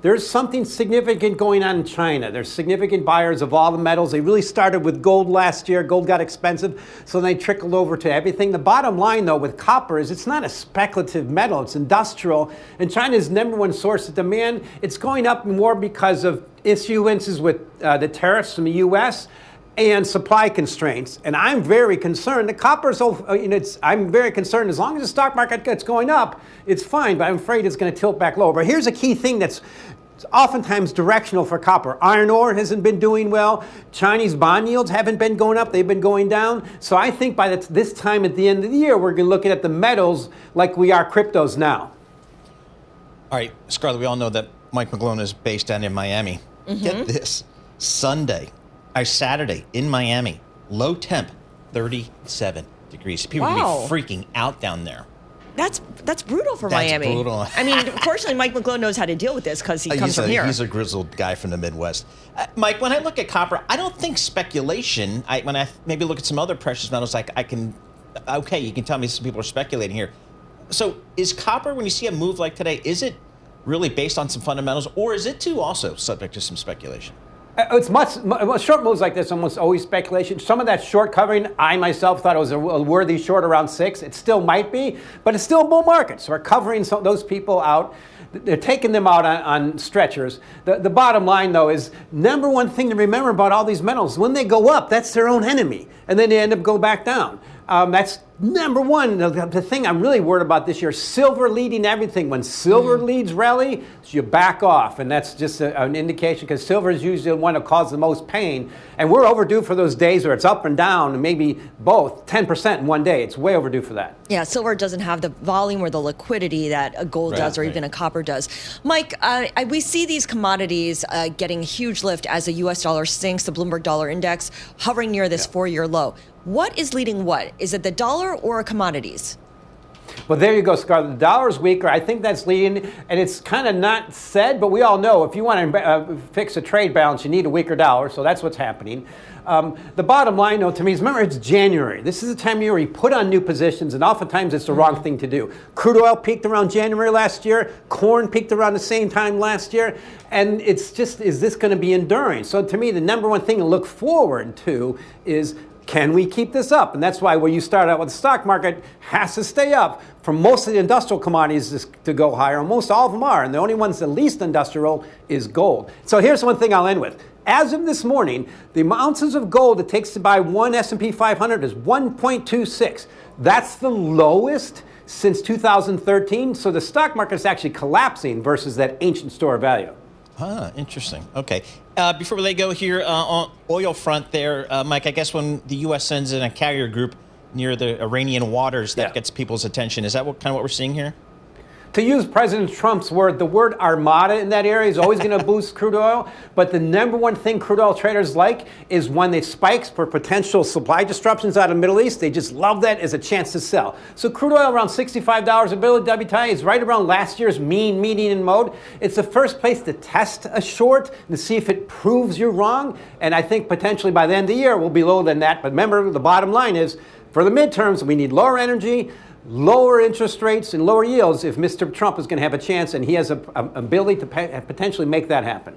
There's something significant going on in China. There's significant buyers of all the metals. They really started with gold last year. Gold got expensive, so they trickled over to everything. The bottom line, though, with copper is it's not a speculative metal. It's industrial, and China's #1 source of demand. It's going up more because of issuances with the tariffs from the U.S., and supply constraints. And I'm very concerned. The copper's, I'm very concerned. As long as the stock market gets going up, it's fine, but I'm afraid it's going to tilt back lower. But here's a key thing that's oftentimes directional for copper. Iron ore hasn't been doing well. Chinese bond yields haven't been going up. They've been going down. So I think by this time at the end of the year, we're going to look at the metals like we are cryptos now. All right, Scarlet, we all know that Mike McGlone is based down in Miami. Get this, Saturday in Miami, low temp, 37 degrees. People are going to be freaking out down there. That's brutal for Miami. That's brutal. I mean, fortunately, Mike McGlone knows how to deal with this because he comes from here. He's a grizzled guy from the Midwest. Mike, when I look at copper, I don't think speculation. When I maybe look at some other precious metals, you can tell me some people are speculating here. So is copper, when you see a move like today, is it really based on some fundamentals, or is it too also subject to some speculation? It's short moves like this, almost always speculation. Some of that short covering, I myself thought it was a worthy short around 6. It still might be, but it's still a bull market. So we're covering those people out. They're taking them out on stretchers. The bottom line, though, is #1 thing to remember about all these metals, when they go up, that's their own enemy. And then they end up going back down. That's #1. The thing I'm really worried about this year, silver leading everything. When silver leads rally, you back off. And that's just an indication, because silver is usually the one that causes the most pain. And we're overdue for those days where it's up and down, and maybe both, 10% in one day. It's way overdue for that. Yeah, silver doesn't have the volume or the liquidity that a gold does, or even a copper does. Mike, we see these commodities getting a huge lift as the U.S. dollar sinks, the Bloomberg dollar index hovering near this 4-year low. What is leading what? Is it the dollar or commodities? Well, there you go, Scarlet. The dollar's weaker. I think that's leading, and it's kind of not said, but we all know if you want to fix a trade balance, you need a weaker dollar, so that's what's happening. The bottom line, though, to me is, remember, it's January. This is the time of year where you put on new positions, and oftentimes it's the wrong thing to do. Crude oil peaked around January last year. Corn peaked around the same time last year. And it's just, is this going to be enduring? So to me, the #1 thing to look forward to is, can we keep this up? And that's why when you start out with the stock market, has to stay up for most of the industrial commodities to go higher. Most all of them are. And the only ones the least industrial is gold. So here's one thing I'll end with. As of this morning, the ounces of gold it takes to buy one S&P 500 is 1.26. That's the lowest since 2013. So the stock market is actually collapsing versus that ancient store of value. Interesting. Okay. Before we let go here on oil front there, Mike, I guess when the U.S. sends in a carrier group near the Iranian waters, that gets people's attention. Is that kind of what we're seeing here? To use President Trump's word, the word armada in that area is always going to boost crude oil. But the #1 thing crude oil traders like is when it spikes for potential supply disruptions out of the Middle East. They just love that as a chance to sell. So crude oil around $65 a barrel WTI is right around last year's mean median mode. It's the first place to test a short to see if it proves you're wrong. And I think potentially by the end of the year, we'll be lower than that. But remember, the bottom line is, for the midterms, we need lower energy, lower interest rates, and lower yields if Mr. Trump is going to have a chance, and he has an ability to potentially make that happen.